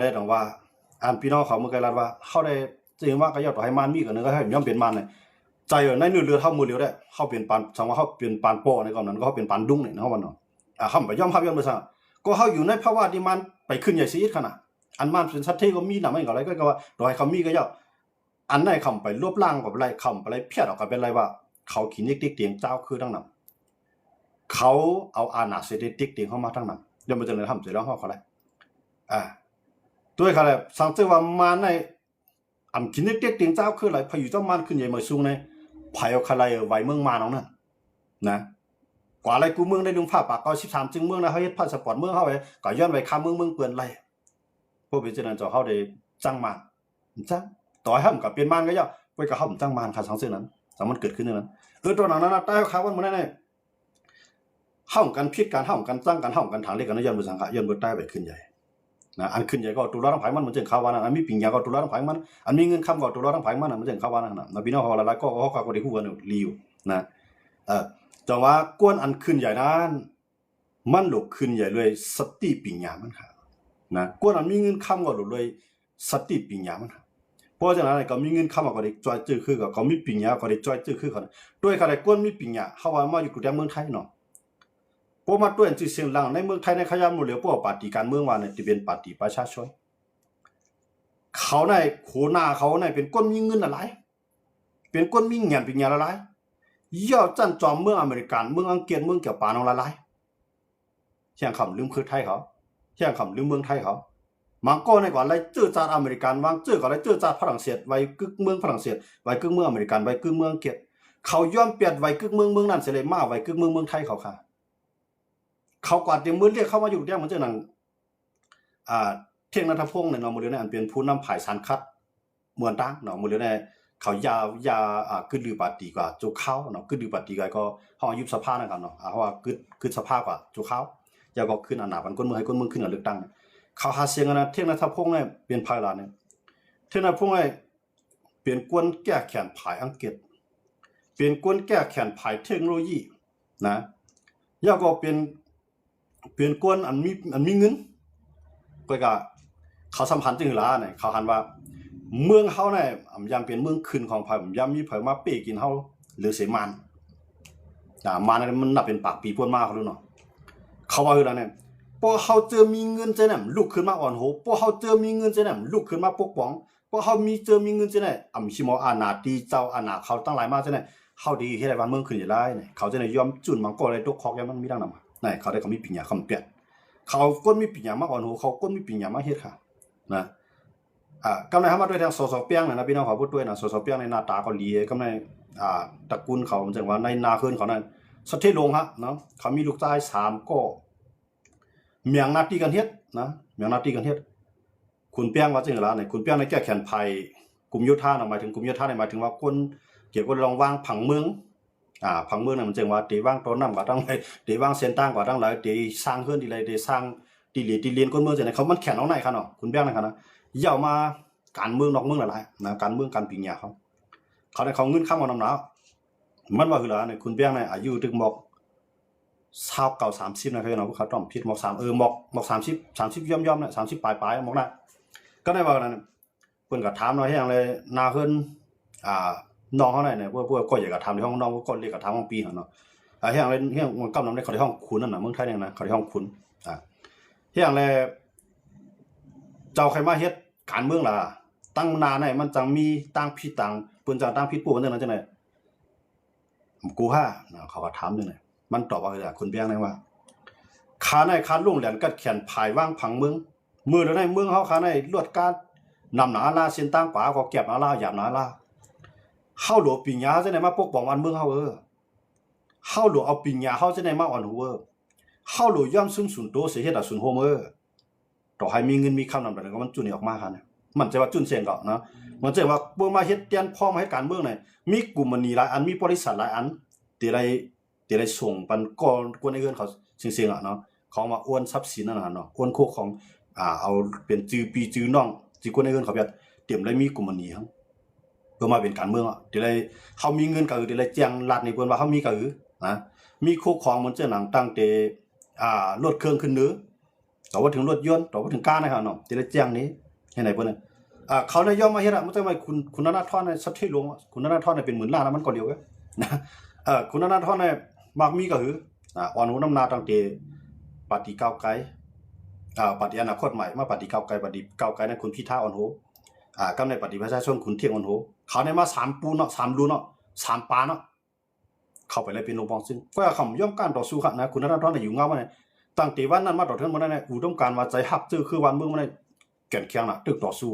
ได้ตรงว่าพี่น้องเขาเมื่อกี้รัดว่าเขาได้จริงว่าก็ยอดต่อให้มันมีกันนึงก็ให้ย่อมเป็นมันเลยใจในเนื้อเรือเท่ามือเรือได้เขาเปลี่ยนปานสังว่าเขาเปลี่ยนปานโป้ในก่อนนั้นก็เขาเปลี่ยนปานดุ้งเนี่ยเขาวันเนาะเขาไปย่อมไปซะก็เขาอยู่ในภาวะที่มันไปขึ้นใหญ่ซีดขนาดอันมันเป็นสัตว์ที่ก็มีหนาไม่ก็อะไรก็ว่าโดยเขามีก็ย่ออันไหนคำไปรวบล่างกับอะไรคำไปอะไรเพี้ยนออกกันเป็นไรว่าเขาขีนิกติ๊กเตียงเจ้าคือทั้งนั้นเขาเอาอาณาเสด็จติ๊กเตียงเข้ามาทั้งนั้นย่อมไปจนเลยทำเสร็จแล้วเขาอะไรด้วยเขาเลยสังเกตว่ามาในขีนิกติ๊กเตียงเจ้าคืออะไรพายุเจ้ามันขึ้นใหญ่มาสูงในพายเอาอะไรไว้เมืองมาน้องนั่นนะกว่าอะไรกูเมืองได้ลุงผ้าปากก็13จึงเมืองนะเขาเฮ็ดพาสปอร์ตเมืองเขาไปก็ย้อนไปข้ามเมืองเปื่อนไรพวกเป็นเจ้าหน้าที่เขาได้จ้างมาจ้างต่อให้ห้ามกับเปลี่ยนมันก็ย่อไปกับห้ามจ้างมันค่ะสังเกตนั้นสามันเกิดขึ้นนั้นตัวหนังนั้นใต้เขาว่ามันได้ห้ามกันพิษการห้ามกันจ้างกันห้ามกันทางเล็กกันย้อนไปสังกัดย้อนไปใต้ไปขึ้นใหญ่นะอันขึ้นใหญ่ก็ตัวละทั้งผายมันเหมือนเจ้าข้าววันอันมีปิ่งยาก็ตัวละทั้งผายมันอันมีเงินคำก็ตัวละทั้งผายมันเหมือนเจ้าข้าววันนะพี่น้องเขาละก็เขาก็ได้คู่กันรีวนะจังว่ากวนอันขึ้นใหญ่นั้นมันหลกขึ้นใหญ่เลยสติปิญญามันค่ะนะกวนอันมีเงินคำก็หลกเลยสติปิญญามันค่ะเพราะฉะนั้นก็มีเงินคำก็ได้จ่อยจื้อคือก็มีปิญญาก็ได้จ่อยจื้อคือเขาด้วยขณะกวนมีปิญญาเขาว่ามาอยู่กับเมืองไทยเนาะพวกมาด้วยจื้อเสียงหลังในเมืองไทยในขยามหมดเลยพวกปฏิการเมืองว่าเนี่ยที่เป็นปฏิประชาชนเขาในโขนาเขาในเป็นก้นมีเงินอะไรเป็นก้นมีเงินปิญญาอะไรย่อจันจอมเมืองอเมริกันเมืองอังกฤษเมืองเกี่ยวปานองละลายเชียงคำลืมคือไทยเขาเชียงคำลืมเมืองไทยเขามังก็ในก่อนไรเจอจาอเมริกันวางเจอก่อนไรเจอจาฝรั่งเศสไว้กึกเมืองฝรั่งเศสไว้กึกเมืองอเมริกันไว้กึกเมืองอังกฤษเขาย่อมเปลี่ยนไว้กึกเมืองนั่นเสียเลยมาไว้กึกเมืองไทยเขาค่ะเขากวาดเต็มมือเรียกเข้ามาอยู่เรียกเหมือนเจ้าหนังเที่ยงนัทพงศ์เนี่ยเนาะมือเรียนอันเป็นผู้นำผ่ายสารคัดเมืองตั้งเนาะมือเรียนเขายากึดลือปาตีกว่าจุเข้าเนาะกึดลือปาตีกว่าก็ห้องยุบสภานะครับเนาะเพราะว่ากึดสภากว่าจุเข้ายาก็ขึ้นอันหนาบันก้นเมืองให้ก้นเมืองขึ้นอันเลือกตั้งเขาหาเสียงกันนะเที่ยงนัทพงศ์เนี่ยเป็นภายหลังเนี่ยเที่ยงนัทพงศ์เนี่ยเป็นกวนแก้แขนผายอังกฤษเป็นกวนแก้แขนผายเทคโนโลยีนะยาก็เป็นกวนอันมีเงินก็เขาสัมพันธ์จึงหลาเนี่ยเขาหันว่าเมืองเขาเนี่ยยังเป็นเมืองขึ้นของไผ่ยังมีไผ่มาเป้กินเขาหรือเสมันมันมันนับเป็นปากปีพ่นมากเขาดูเนาะเขาว่าคืออะไรเนี่ยพอเขาเจอมีเงินเจเนี่ยลุกขึ้นมาอ่อนโหพอเขาเจอมีเงินเจเนี่ยลุกขึ้นมาปกป้องพอเขาเจอมีเงินเจเนี่ยชิมออาณาตีเจ้าอาณาเขาตั้งหลายมากเจเนี่ยเขาดีให้ได้บ้านเมืองขึ้นอย่างไรเนี่ยเขาจะเนี่ยยอมจุนมังกรอะไรตกคอกยังมันมีดังนั้นนี่เขาได้เขามีปัญญาคำเปลี่ยนเขาก้นมีปัญญามากอ่อนโหเขาก้นมีปัญญามากเฮ็ดค่ะนะกำไรเขามาด้วยทางสสเปียงนะพี่น้องเขาพูดด้วยนะสสเปียงในหน้าตาเขาดีกำไรตระกูลเขามันจะว่าในนาคืนเขานั้นสถิตลงฮะเนาะเขามีลูกชาย3ก็เมียงนาตีกันเฮ็ดนะเมียงนาตีกันเฮ็ดคุณเปียงว่าจังล่ะเนี่ยคุณเปียงในแก้แขนภัยกลุ่มยุทธาหมายถึงกลุ่มยุทธาหมายถึงว่าคนเกี่ยวกับรองวางผังเมืองผังเมืองน่ะมันจังว่าตีวางต้นน้ำกว่าตั้งไหนตีวางเส้นต่างกว่าตั้งหลายตีสร้างขึ้นดีเลยตีสร้างตีเรียนคนเมืองจังได๋เขามันแข็งเอาไหนคั่นเนาะคุณเปียงนะครับนะยาวมาการเมืองนอกเมืองหลายๆนะการเมืองการปิงยาเขาได้เขาเงินข้ามเอานำหนาวมันว่าคือล่ะเนี่ยคุณเปียงเนี่ยอายุถึงบอก29 30นะครับเนาะเขาต้องผิดบอก3บอก30ย่อมๆเนี่ย30ปลายๆบอกได้ก็ได้ว่านั้นเพิ่นก็ถามหน่อยให้หยังเลยนาเพิ่นน้องเขาเนี่ยพวกก็อยากจะทำในห้องน้องก็เรียกกับทำห้องปีเนาะให้หยังเลยให้มันกำนำในเขาในห้องขุนนั่นน่ะเมืองไทยเนี่ยนะเขาในห้องขุนให้หยังเลยเจ้าใครมาเฮ็ดการเมืองล่ะตั้งนาไหนมันจังมีตั้งพี่ตังเปิ้นจังตั้งพี่ปู่มันจังนั้นจังได๋กูฮะเขาก็ถามจังได๋มันตอบว่าคุณเปียงได้ว่าขาในคันลงแหลนกัดแขนภายวางผังเมืองมือแล้วในเมืองเฮาขาในลวดการนำหนาลาเส้นตั้งกว่าก็เก็บหนาลาหยาบหนาลาเฮาหลวปิญญาจังได๋มาปกป้องบ้านเมืองเฮาเฮาหลวเอาปิญญาเฮาจังได๋มาอ่อนหัวเฮาหลวยอมซุ่มสุนโตเสียเฮ็ดสุนโฮมต่อให้มีเงินมีคำนำแต่ก็มันจุนออกมาค่ะนะมันจะว่าจุนเสียงก็นะมันจะว่าเบิ่งมาเฮ็ดเตียนพ่อมาให้การเมืองนี่มีกลุ่มมณีหลายอันมีบริษัทหลายอันที่ได้ส่งปันก่อนกวนไอ้เงินเขาเสียงๆเนาะของมาอ้วนทรัพย์สินนั่นน่ะเนาะอ้วนโคของเอาเป็นจื้อปีจื้อน้องจื้อกวนไอ้เงินเขาแบบเตรียมได้มีกลุ่มมณีครับเพื่อมาเป็นการเมืองที่ได้เฮามีเงินก็ที่ได้แจ้งรัฐนี่เพิ่นว่าเฮามีก็นะมีโคของมันจะหนังตั้งแต่รถเครื่องขึ้นเด้อ ต่อว่าถึงรถยนต์ต่อว่าถึงการนะครับเนาะที่ได้แจ้งนี้ให้ไหนเพิ่นน่ะเขาได้ย่อมมาเฮ็ดมันจะไม่คุณธนาธรในสัตว์ที่หลวงคุณธนาธรเป็นหมื่นล้านแล้วมันก็เดียวกันนะคุณธนาธรเนี่ยมักมีก็คืออ่อนหูน้ำนาตั้งแต่ปฏิก้าวไกลปฏิอนาคตใหม่มาปฏิก้าวไกลปฏิก้าวไกลนั้นคุณพิธาอ่อนหูกำในปฏิประชาชนคุณเที่ยงอ่อนหูเขาได้มา3ปูเนาะ3รูเนาะ3ปาเนาะเข้าไปเลยเป็นลงปองซึ่งก็คำย่อมการต่อสู้ครับนะคุณธนาธรอยู่เงามาเนี่ยตั้งแต่วันนั้นมาต่อเทือนมาได้อุดมการณ์ว่าใจฮับจื้อคือวันเมืองมาได้แก่นแข็งน่ะตึกต่อสู้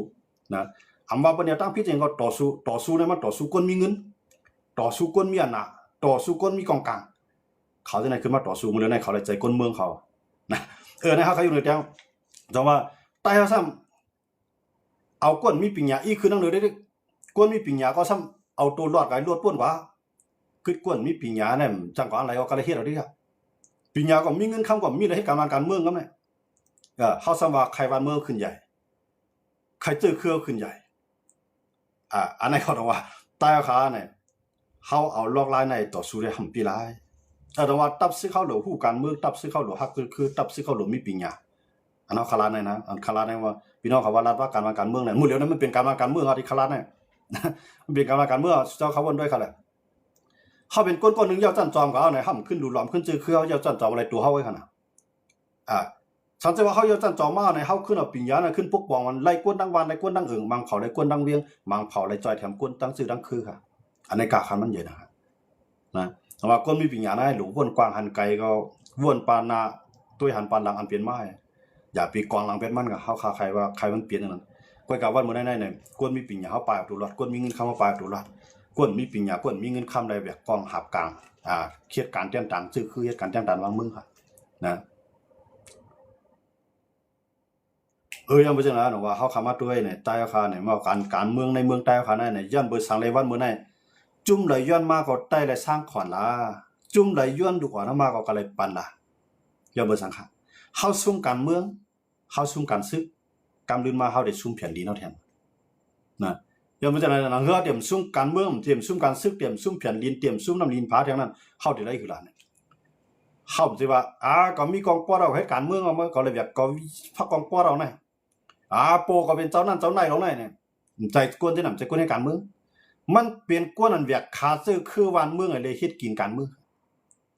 นะอำว่าปัญญาตั้งพิจารณาก็ต่อสู้เนี่ยมันต่อสู้คนมีเงินต่อสู้คนมีอำนาจต่อสู้คนมีกองกลางเขาจะไหนขึ้นมาต่อสู้มือเลยในเขาเลยใจคนเมืองเขานะนะครับเขาอยู่ในแถวแต่ว่าใต้เขาซ้ำเอาก้นมีปิญญาอีคือนั่งเลยได้ก้นมีปิญญาก็ซ้ำเอาตัวรอดไก่รวดป้วนว่าคือก้นมีปิญญาเนี่ยจังกว่าอะไรก็เลยเฮ็ดเอาดิครับปิญญาก็มีเงินคำก็มีอะไรให้การเมืองก็เนี่ยเขาซ้ำว่าใครวันเมืองขึ้นใหญ่ใครเจอเครือขึ้นใหญ่อันนี้เขาบอกว่าใต้เขาเนี่ยเขาเอาลอกลายในต่อสู้ได้ทำปีไรแต่ว่าตับซื้อเข้าหลวงผู้การเมืองตับซื้อเข้าหลวงฮักคือตับซื้อเข้าหลวงมีปิญญาอันนั้นคาราในนะอันคาราในว่าพี่น้องเขาว่ารัฐว่าการเมืองเนี่ยมุ่งเดียวนั้นมันเป็นการเมืองอะไรคาราเนี่ยมันเป็นการเมืองเจ้าเขาวนด้วยเขาแหละเขาเป็นก้นหนึ่งเย้าจันจอมเขาเนี่ยห้ามขึ้นดูหลอมขึ้นจื้อคือเขาเย้าจันจอมอะไรตัวเขาไว้ขนาดฉันจะว่าเขาเย้าจันจอมมาในเขาขึ้นเอาปิญญาเนี่ยขึ้นปกป้องมันไล่ก้นดังวันไล่ก้นดังเอิงมังเผาไล่ก้นดังเวียงมังเผาไล่จอยแถมก้นดังซื่อดังคือค่ะอันในกาคันมันเยอะนะครับนะแต่ว่าก้นมีปิญญาได้หลวงวนกวางหันไกก็วนปานาตัวหันปานหลังอันเปลี่ยนไม้อย่าปีกองหลังเป็นมันกับเขาใครว่าใครมันเปลี่ยนนั่นก้อยกาวันเมื่อไหร่เนี่ยก้นมีปิญญาเขาปลายตัวรอดก้นมีเงินคำว่าปลายตัวรอดก้นมีปิญญาก้นมีเงินคำอะไรแบบกองหับกลางเครียดการเต้นต่างซื่อคือเครียดการเต้นต่างวางมือค่ะนะยังไม่ใช่นะหนูว่าเขาคำว่าตัวเนี่ยใต้อาคารเนี่ยมาการเมืองในเมืองใต้อาคารเนี่ยย้อนเบอร์สังเลยวันเมื่อไหร่จุ่มเลยย้อนมากก็ใต้เลยสร้างขวัญละจุ่มเลยย้อนดูกว่าน้ำมากก็เลยปันละย้อนเบอร์สังค่ะเขาซุ่มการเมืองเขาซุ่มการซึกกำลืนมาเขาได้ซุ่มแผ่นดินเอาแทนนะย้อนไม่ใช่นะเฮือเตรียมซุ่มการเมืองเตรียมซุ่มการซึกเตรียมซุ่มแผ่นดินเตรียมซุ่มน้ำลินผาแทงนั้นเขาได้ไรคือละเนี่ยเขาจะว่าก็มีกองปอเราให้การเมืองเอามาก็เลยแบบก็พักกองปอเราเนี่ยโปก็เป็นเจ้านั่นเจ้าไหนเราเนี่ยใจกวนที่นั่นใจกวนให้การเมืองมันเปลี่ยนกวนอันเวียกคาซื้อคือวันเมืองเลยคิดกินการเมือง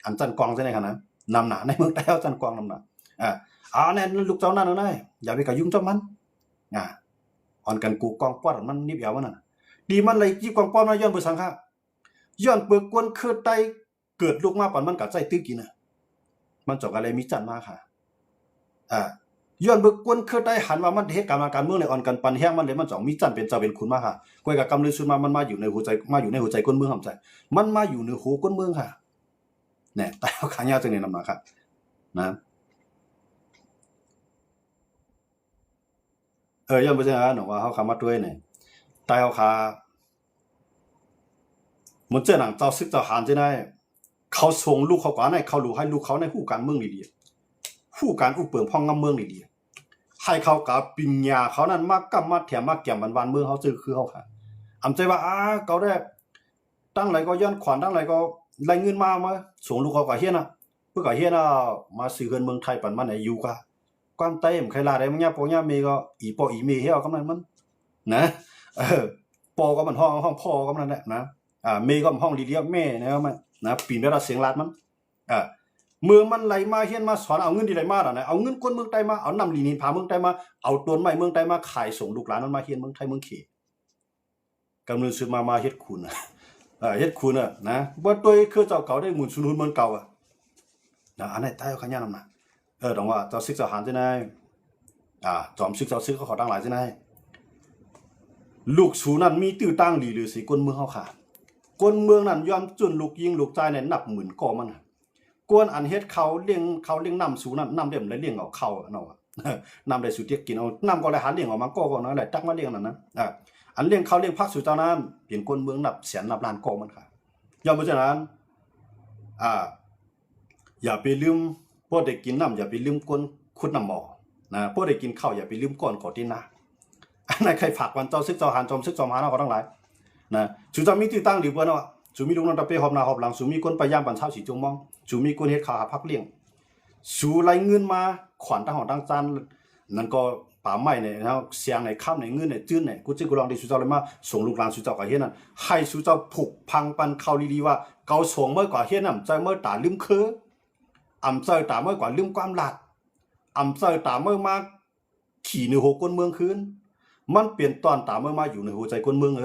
อันจันกองใช่ไหมครับนะนำหนาในเมืองใต้เอาจันกองนำหนาเนี่ยลูกเจ้านั่นเลยอย่าไปกับยุ่งเจ้ามันอ่อนกันกูกองปอดมันนิบยาวมันน่ะดีมันเลยยี่กองปอดมาย้อนเปิดสังฆะย้อนเปิดกวนคือไตเกิดลูกมาปันมันกัดใจตื้อกินน่ะมันจบอะไรมีจันมาค่ะย้อนเบิกกวนคือได้หันว่ามันเหตุการเมืองในอ่อนกันปันแห้งมันเลยมันจ่องมีจันเป็นเจ้าเป็นคุณมาค่ะก้อยกับกำลือสุดมันมาอยู่ในหัวใจก้นเมืองหำใจมันมาอยู่ในหูก้นเมืองค่ะเนี่ยแต่เอาขายาจังเนี่ยนำมาค่ะนะย้อนไปใช่ไหมหนูว่าเขาคำมาด้วยเนี่ยแต่เอาขามันเจ้าหนังเจ้าซึกเจ้าหานจะได้เขาส่งลูกเขากว่าในเขารู้ให้ลูกเขาในผู้การเมืองดีๆผู้การอุปเปิงพ่องงำเมืองดีๆให้เขากับปิญญาเขานั้นมากกำมาแถมมาแก่มวันเมืองเขาจื้อคือเขาค่ะอำใจว่าเขาได้ตั้งไรก็ย้อนขวัญตั้งไรก็ไรเงินมาส่งลูกเขากับเฮียนะเพื่อกับเฮียนะมาซื้อเงินเมืองไทยปันมันไหนอยู่กะความเต็มใครลาได้มั้งเนี่ยปอย่าเมก็ปออีเมเฮียก็มันนะปอก็มันห้องพ่อก็มันแหละนะเมก็ห้องดีเดียวแม่นะครับมันนะปีนได้รับเสียงลาดมันเมืองมันไหลมาเฮียนมาสอนเอาเงินที่ไหลมาน่ะเอาเงินคนเมืองใต้มาเอานำลีนินพาเมืองใต้มาเอาต้นไม้เมืองใต้มาขายส่งลูกหลานมันมาเฮียนเมืองไทยเมืองเขกำลังซื้อมาเฮ็ดคุณเฮ็ดคุณนะบ่ตัวคือเจ้าเก่าได้หมุนสุนุนเมืองเก่านะอันนี้ใต้เอาขยันนำนะต้องว่าเจ้าซึกเจ้าหานจังได๋จอมซึกเจ้าซึกเขาขอตั้งหลายจังได๋ลูกสูนั้นมีตื้อตั้งดีหรือสิคนเมืองเฮาค่ะคนเมืองนั้นยอมจุนลูกยิงลูกใจเนี่ยนับหมื่นก่อมันกวนอันเฮ็ดเขาเลี้ยงน้ำสูนั่นน้ำเล่มเลยเลี้ยงเอาเข้าเนาะน้ำได้สุเตียกินเอาน้ำก็เลยหาเลี้ยงออกมาก็นั่นแหละตักมาเลี้ยงนั่นนะอันเลี้ยงเขาเลี้ยงพักสู่เจ้านั้นเปลี่ยนคนเมืองนับแสนนับล้านก่อมันค่ะย่อมเพราะฉะนั้นอย่าไปลืมพวกเด็กกินน้ำอย่าไปลืมก้นขุดน้ำหม้อนะพวกเด็กกินข้าวอย่าไปลืมก้อนกอดที่นาอันไหนใครฝากวันเจ้าซึกเจ้าหานจอมซึกจอมหานเอาก็ทั้งหลายนะชูจะมีที่ตั้งดีเปิ้นเนาะชูมีลุงนั่นตะเปหอบหน้าหอบหลังชูมีคนไปย่ามปันเช้าสีจงมองชูมีคนเฮ็ดข้าวหาพักเลี้ยงชูไหลเงินมา ขวัญตั้งหองตั้งจานนั่นก็ป่าไม้เนี่ยนะเสียงในข้ามในเงินในจื้นเนี่ยกูจะกูลองดิสุเจ้าเลยมาส่งลูกหลานสุเจ้ากับเฮียนั่นให้สุเจ้าผูกพังปันเขาดีๆว่าเกาส่งเมื่อกว่าเฮียนั่นใจเมื่อตาลืมคือใจตาเมื่อกว่าลืมความหลักใจตาเมื่อมาขี่ในหัวก้นเมืองคืนมันเปลี่ยนตอนตาเมื่อมาอยู่ในหัวใจก้นเมือง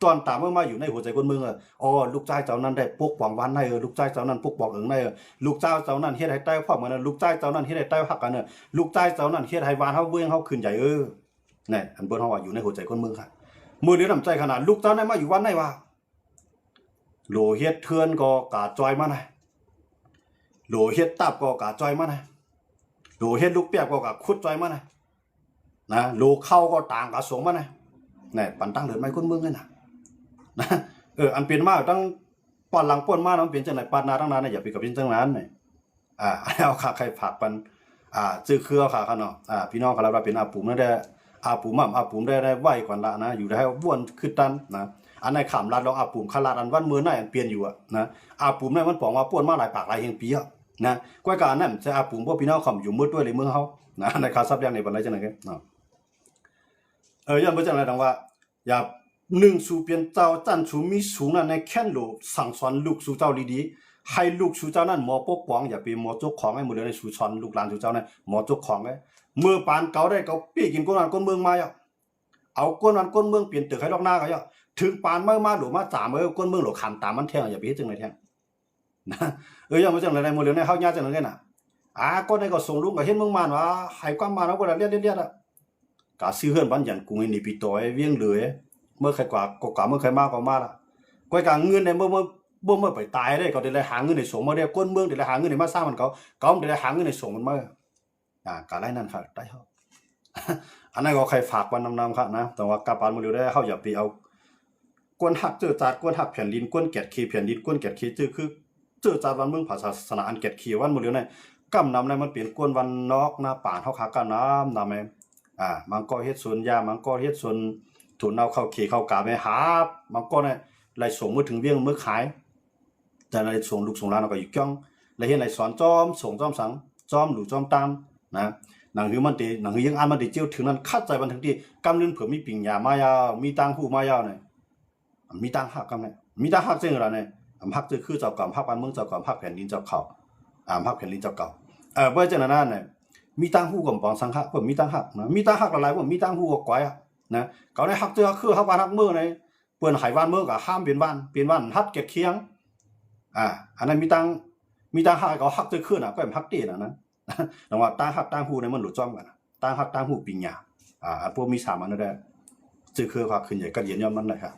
ตอนตาเมื่อมาอยู่ในหัวใจคนเมืองอ๋อลูกชายเจ้านั้นได้ปกป้องวันได้ลูกชายเจ้านั้นปกป้องเอิงได้ลูกเจ้าเจ้านั้นเฮ็ดให้ใต้พ่อเหมือนลูกชายเจ้านั้นเฮ็ดให้ใต้ฮักกันลูกชายเจ้านั้นเฮ็ดให้วานเฮาเวียงเฮาขึ้นใหญ่นี่อันเปิ้นเฮาว่าอยู่ในหัวใจคนเมืองค่ะมือเดียวน้ำใจขนาดลูกเจ้านั้นมาอยู่วันได้ว่าโหลเฮ็ดเทือนก็กาจอยมาได้โหลเฮ็ดตับก็กาจอยมาได้โหลเฮ็ดลูกเปียกก็กาขุดจอยมาได้นะโหลเข้าก็ต่างกาสงมาได้นี่ปันตั้งเดือดไม้คนเมืองนั่นน่ะนะอันเป็นมาตั้งปอนหลังป้นมาเนาะเป็นจังไหนปานนาตั้งนานอย่าไปกับเป็นจังนั้นนี่เอาค่ะใครผักปันซื้อเครือค่ะเนาะพี่น้องเขาเราเป็นอาปูนั่นได้อาปูมั่มอาปูได้ไหวกว่าละนะอยู่ได้วนขึ้นตันนะอันในขามลาดเราอาปูขลาดอันวันมือหน้าอันเปลี่ยนอยู่นะอาปูนั่นมันบอกว่าป้นมาหลายปากหลายเฮงปีนะก้อยการนั่นจะอาปูพวกพี่น้องเขาอยู่มืดด้วยเลยเมืองเขานะในคาซับยังในบันไดจังไหนกันเนาะยังไม่จังไรดังว่าอย่าหนึ่งสู่เปลี่ยนเจ้าจันสู่มีสูงนั้นในแค่นโลสั่งสอนลูกสู่เจ้าดีๆให้ลูกสู่เจ้านั้นหมอปกป้องอย่าไปหมอจกของให้หมดเลยในสู่สอนลูกหลานสู่เจ้านั้นหมอจกของเลยเมื่อปานเก่าได้เก่าปีกินก้นวันก้นเมืองมาเอาก้นวันก้นเมืองเปลี่ยนตึกให้ลอกหน้าเขาถึงปานเมื่อมาหลวมาจ่าเมื่อก้นเมืองหลวขามตามมันแทงอย่าไปเฮ็ดจังไรแทงนะยังไม่จังไรหมดเลยในเฮาญาจังไรน่ะก้นในก็ส่งลูกกับเฮ็ดเมืองมานว่าให้ความมาแล้วก็เรียกกาซื้อเฮือนบ้านยันกุ้งให้หนีปีต่อยเวียงเลยเมื่อใครกว่าก็เมื่อใครมากก็มาละก้อยกางเงินในเมื่อไปตายได้ก็ได้หาเงินในส่งมาได้ก้นเมืองได้หาเงินในมาสร้างมันเขาได้หาเงินในส่งมันมากาไรนั่นค่ะได้เขาอันนั้นก็ใครฝากวันนำค่ะนะแต่ว่ากาปานมือเดียวได้เขาอย่าไปเอาก้นหักเจอจาดก้นหักแผ่นดินก้นแกะขีแผ่นดินก้นแกะขีเจอคือเจอจาดวันเมืองภาษาศาสนาอันแกะขีวันมือเดียวเนี่ยกำนำในมันเปลี่ยนก้นวันนอกหน้าป่านเขาขากันน้ำนำเองมันก็เฮ็ดสวนยามันก็เฮ็ดสวนถุนเอาเข้าขี่เข้ากาไปหามันก็เนี่ยไล่ส่งมือถึงเวียงมือขายแต่ไล่ส่งลูกส่งหลานเราก็อยู่จ้องไล่เฮ็ดไล่สอนจอมส่งจอมสังจอมหลู่จอมตามนะหนังหือมันติหนังหือยังอ่านมันติเจียวถึงนั้นคัดใจมันถึงที่กำนึงเผื่อมีปิ่งยามายาวมีตังหูมายาวเนี่ยมีตังหักกำเนี่ยมีตังหักจริงเหรอเนี่ยหักจะคือเจ้าก่อมหักบ้านเมืองเจ้าก่อมหักแผ่นดินเจ้าเขาหักแผ่นดินเจ้าเก่าเพื่อจะนั่นเนี่ยมีตังหูกับปองสังฆะผมมีตังหักนะมีตังหักหลายผมมีตังหูกับก้อยนะเขาได้หักเจอคือหักบ้านหักเมืองเลยเปิ้นหายบ้านเมืองกับห้ามเปลี่ยนบ้านหักเก็บเคียงอันนั้นมีตังหักเขาหักเจอคือก็เป็นหักตีนะแต่ว่าตังหักตังหูเนี่ยมันหลุดจ้อมกันตังหักตังหูปิญญาพวกมีสามอันนั่นแหละเจอคือหักขึ้นใหญ่กันเหยียนย้อนมันเลยครับ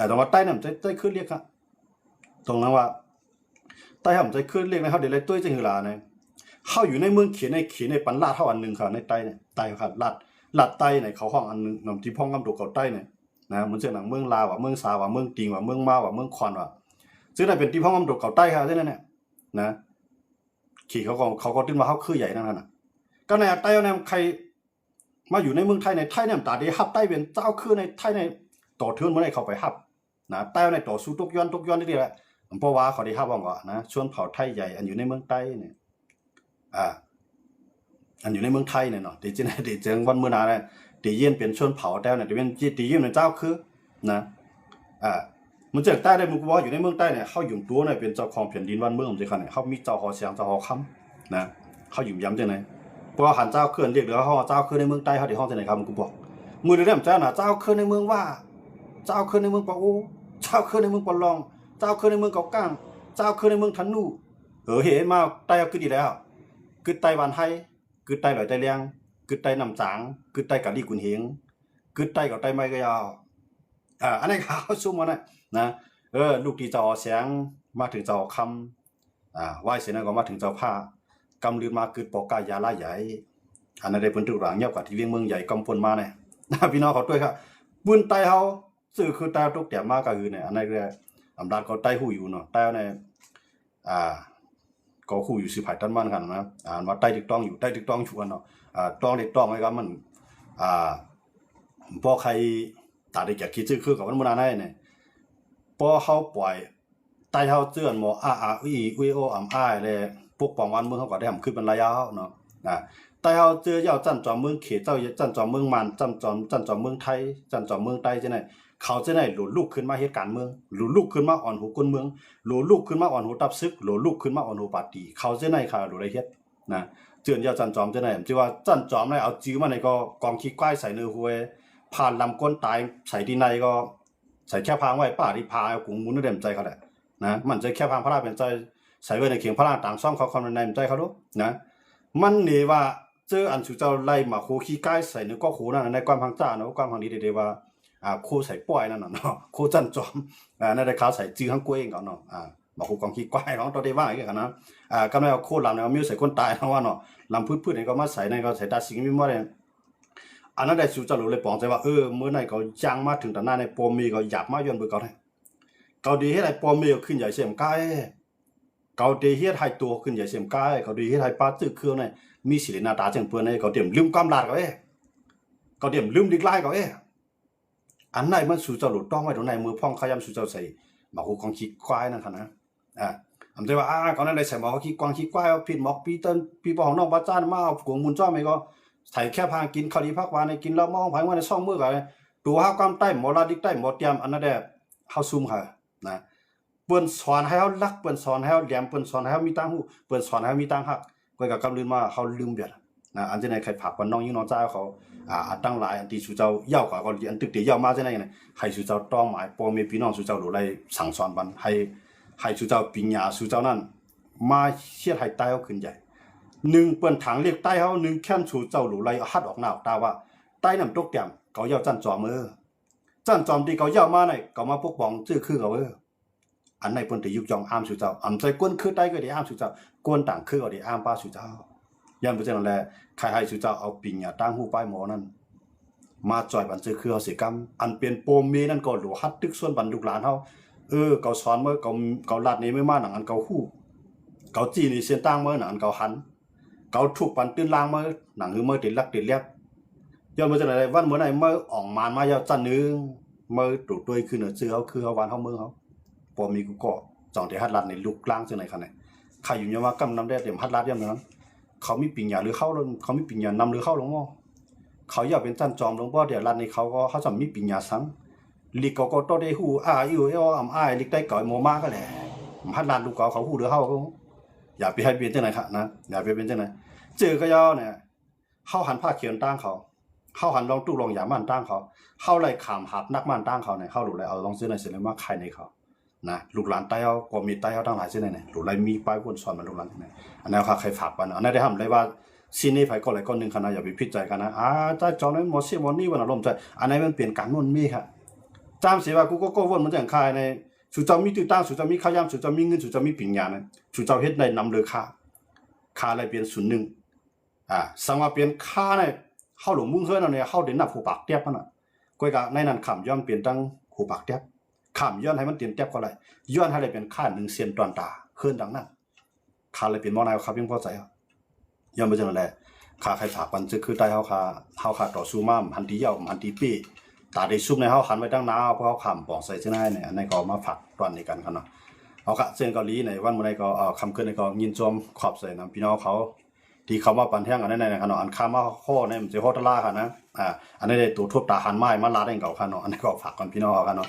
แต่ว่าใต้น้ำใจขึ้นเรียกครับตรงนั้นว่าใต้น้ำใจขึ้นเรียกนะครับเดี๋ยวเลยตุ้ยจะหือลาเนี่ยเข้าอยู่ในเมืองเขียนในปันลาดเท่าอันหนึ่งค่ะในใต้เนี่ยใต้ค่ะลาดใต้ในเขาห้องอันหนึ่งนำที่พ้องกำดูเขาใต้เนี่ยนะเหมือนเช่นหนังเมืองลาวเมืองซาเมืองติงเมืองมาเมืองคอนซึ่งนั่นเป็นที่พ้องกำดูเขาใต้ค่ะที่นั่นเนี่ยนะขี่เขาก็ขึ้นมาเขาคือใหญ่นั่นน่ะก็ในใต้เนี่ยใครมาอยู่ในเมืองไทยในไทยเนี่ยตาดีฮับใต้เป็นเจ้าคือในไทยในต่อเทือนเมื่อไรเขาไปฮับนะใต้ในต่อสู้ทุกย้อนนี่แหละเพราะว่าเขาได้ฮับว่าก่อนนะชวนเผ่าไทยใหญ่อันอยู่ในเมืองใต้เนี่ยอันอยู่ในเมืองไทยเนี่ยเนาะตีเจงวันเมื่อนาเนี่ยตีเย็นเป็นชนเผาแต่เนี่ยตีเป็นตีเย็นเป็นเจ้าคือนะมันเจอใต้ได้มึงว่าอยู่ในเมืองใต้เนี่ยเขาอยู่ตัวเนี่ยเป็นเจ้าของแผ่นดินวันเมืองผมจะคันเนี่ยเขามีเจ้าหอเสียงเจ้าหอคำนะเขาอยู่ย้ำจังไหนเพราะหันเจ้าเคลื่อนเรียกเดี๋ยวเขาเจ้าเคลื่อนในเมืองใต้เขาเดี๋ยวห้องจังไหนครับมึงกูบอกมือเรื่องเจ้าน่ะเจ้าเคลื่อนในเมืองว่าเจ้าเคลื่อนในเมืองปะโอเจ้าเคลื่อนในเมืองปะลองเจ้าเคลื่อนในเมืองเกาก้างเจ้าเคลื่อนในเมืองทันนูเห็นมาใต้คือดีแล้วคือไต้หวันไทยคือไต้หลอยไต้เลียงคือไต้น้ำจางคือไต้กะลี่กุนเฮงคือไต้กับไต้ไม้ก็ยาวอันนี้เขาซุ่มมานะลูกที่เจ้าเสียงมาถึงเจ้าคำไหวเสร็จแล้วก็มาถึงเจ้าผ้ากำลือมาคือปอกกายาลาใหญ่อันนั้นได้เป็นตุลาเงียบกว่าที่เวียงเมืองใหญ่กำพลมาเนี่ยพี่น้องเขาด้วยครับบุญไต้เขาสื่อคือไต้ตุกแต่มากก็คือเนี่ยอันนั้นเรียกอำนาจเขาไต้หูอยู่เนาะไต้เนี่ยก็คู่อยู่สิบหายต้นมันกันนะว่าใต้ถูกต้องอยู่ใต้ถูกต้องชวนเนาะต้องได้ต้องไหมครับมันพอใครตัดได้แก่คิดชื่อคือกับมันมุนาได้เนี่ยพอเขาปล่อยใต้เขาเจือนหมออุยโอเลยปกป้องวันเมืองเขาก็ได้ทำขึ้นเป็นระยะเนาะ แต่เฮาเจอเจ้าจันจอมเมืองเขตเจ้าจันจอมเมืองมันจันจอมเมืองไทยจันจอมเมืองใต้จังได๋เขาจะได้หลุดลุกขึ้นมาเฮ็ดการเมืองหลุดลุกขึ้นมาอ่อนหูคนเมืองหลุดลุกขึ้นมาอ่อนหูตับซึกหลุดลุกขึ้นมาอ่อนหูปาร์ตี้เขาจะได้ค่ะหลุดได้เฮ็ดนะเจือนเจ้าจันจอมจะได้ชื่อว่าจันจอมได้เอาจื้อมาในก็กองขี้ก้ายใส่เนื้อห้วยผ่านลำก้นตายใส่ที่ในก็ใส่แค่พางไว้ป้าที่พาเอากุงมุนเต็มใจเขาแหละนะมันจะแค่พางพระราเป็นใจใส่ไว้ในเขียงพระราต่างซ่อมเขาคนในใจเขาดูนะมันนี่ว่าเจออันสุเจ้าไล่มาโคขี้ก้ายใส่เนื้อก็โคนั่นในความพังจ้าเนาะความพังนี้เดว่าโคใส่ป้อยนั่นน่ะเนาะโคจันจอมนั่นได้เขาใส่จื้อข้างกล้วยเนาะมาโคกองขี้ก้ายเนาะตัวได้ว่าอย่างกันนะก็ไม่เอาโคลำเนี่ยมิ้วใส่คนตายเนาะว่าเนาะลำพืชนี่ก็มาใส่ในก็ใส่ตาสิงมีบ่ได้อันนั้นได้สุเจ้าเลยปองใจว่าเมื่อไหร่เขาย่างมาถึงตาหน้าในปอมีก็หยับมาย้อนเบิ่เขาได้เขาดีเฮ็ดให้ปอมีขึ้นใหญ่เสียมกายเขาดีเฮ็ดให้ตัวขึ้นใหญ่เสียมกายเขาดีเฮ็ดให้ป้าตื้อเครื่องนี่มีศิลปะตาจังเปิ้นให้เขาเตรียมลืมความลาดเขาเขาเตรียมลืมดิกลายเขาอันไหนมันสู่เจ้าหลุดต้องไว้ตรงไหนมือพ่องขยำสู่เจ้าใส่หมอกของขี้ควายนั่นค่ะนะอำใจว่าเขานั่นได้ใส่หมอกขี้กวางขี้ควายเอาผิดหมอกปีเติ้นปีปของน้องบ้าจ้านมาเอากวงมุนจ้อไม่ก็ใส่แค่พางกินข้าวดีพักวานในกินแล้วมองผายว่าในช่องมือก็ตัวเฮาความใต้หมอลาดิกใต้หมอเตรียมอันนั้นแหละเฮาซุ่มค่ะนะเปิ้นสอนให้เฮารักเปิ้นสอนให้เฮาแหลมเปิ้นสอนให้เฮามีตังหูเปิ้นสอนให้เฮามีตังฮักก้อยก็กำลืมมาเฮาลืมเบิดนะอันจะไหนใครผักว่าน้องยิ่งน้องจ้าเขาตั้งหลายอันที่สู่เจ้าเย้ากว่าก็อันตึกเดียวมาจังได๋เนี่ยให้สู่เจ้าต้องหมายพ่อแม่พี่น้องสู่เจ้าหลูไล่สั่งสอนบันให้สู่เจ้าปัญญาสู่เจ้านั้นมาเฮ็ดให้ใต้เฮาขึ้นใหญ่1เปิ้นถังเรียกใต้เฮา1แค้นสู่เจ้าหลูไล่ฮัดออกหน้าออกตาว่าใต้น้ำตกแต้มเขาเย้าจันจอมจันจอมที่เขาเย้ามาเนี่ยเขามาปกป้องชื่อคือเขาอันไหนเปิ้นได้ยุกยองอ้ามสู่เจ้าอำใจกวนคือใต้ก็ได้อ้ามสู่เจ้ากวนต่างคือก็ได้อ้ามป้าสู่เจ้ายันบ่จังนั้นแหละใครให้สู่เจ้าเอาปิญญาตั้งหูป้ายหมอนั้นมาจ่อยบันเจอคือเฮาสิกรรมอันเป็นโปมเมนั่นก็หลวฮัดตึกส่วนบันลูกหลานเฮาเขาสอนเมื่อเขาลาดนี้ไม่มาหนังอันเขาฮู้เขาจี้นี่เส้นตั้งเมื่อหนังอันเขาหันเขาถูกปันตื้นล่างเมื่อหนังคือเมื่อติดลักติดเลียบย้อนบ่จังได๋วันเมื่อไหนเมื่ออ่องมานมายาวจันนึงเมื่อตู่ด้วยคือเนื้อชื่อเฮาคือเฮาวันเฮาเมืองเฮาบ่มีกูก็จ่องที่ฮัดลาดนี่ลูกกลางจังได๋คั่นน่ะใครอยู่ยามว่ากำนำได้เต็มฮัดลาดยามนั้นเขามีปิญญาหรือเขามีปิญญานำหรือเข้าลงบ่เขาอยากเป็นจันจอมหลวงพ่อเดี๋ยวรันนี้เขาจะมีปิญญาสังลิกก็ต้องได้ฮู้อยู่ลิกได้ก่อยโมมาก็แหละพัดลานลูกเขาฮู้หรือเฮาก็อย่าไปให้เป็นจังไหนค่ะนะอย่าไปเป็นจังไหนเจอก็ยาวเนี่ยเฮาหันผ้าเขียนตั้งเขาเฮาหันลองตู้ลองอย่ามันตั้งเขาเฮาไล่ขามหับนักมันตั้งเขาเนี่ยเฮาหลุดเลยเอาลองซื้อในเสร็จแล้วมาขายในเขานะลูกหลานใต้เฮาก็มีใต้เฮาทั้งหลายซื่อเนี่ยหลุดเลยมีป้ายวนสอนมันลูกหลานเนี่ยอันนั้นเขาใครฝากปันอันนั้นได้ทำได้ว่าซีนี่ไผก็หลายคนนึงคณะอย่าไปพิจารณานะจ้าจอนั้นหมอสิหมอนี่วันอารมณ์ใจอันนั้นมันเปลี่ยนการนู่นมีค่ะจามเสียว่ากูก็วนมันจังคายในสู่เจ้ามีตื้อตั้งสู่เจ้ามีข้าวยามสู่เจ้ามีเงินสู่เจ้ามีปัญญานะสู่เจ้าเฮ็ดในนำเลือค่าอะไรเปลี่ยน01สังว่าเปลี่ยนค่าในเฮาหลงมุ่งเฮือนเอาเนี่ยเฮาได้นับหูปากเตียบมันน่ะก้อยกะในนั้นข้ามย้อนเปลี่ยนตั้งหูปากเตียบข้ามย้อนให้มันเปลี่ยนเตียบก็ได้ย้อนให้ได้เป็นค่า1เซนตอนตาเฮือนดังนั้นค่าเลยเป็นมอนายครับยังพอใจย้อนบ่จังนั้นแหละค่าใครฝากปันจะคือใต้เฮาค่าต่อสู้มาหันที่ยาวหันที่ปี้ตาได้ซุ่มในเฮาหันไว้ตั้งนานเพราะเฮาข้ามปองใส่จังได๋เนี่ยอันนี้ก็มาฝากตอนนี้กันครับเนาะเอาค่ะเส้นเกาหลีในวันมื้อใดก็คำเกินในก็ยินจอมขอบใส่นำพี่น้องเขาที่เขามาปันแท่งอันนั้นนะครับเนาะอันข้ามาข้อเนี่ยมันจะฮอดตะลาค่ะนะอันนี้ได้ตัวทบตาหันไม้มาลาได้เก่าค่ะเนาะอันนี้ก็ฝากก่อนพี่น้องกันเนาะ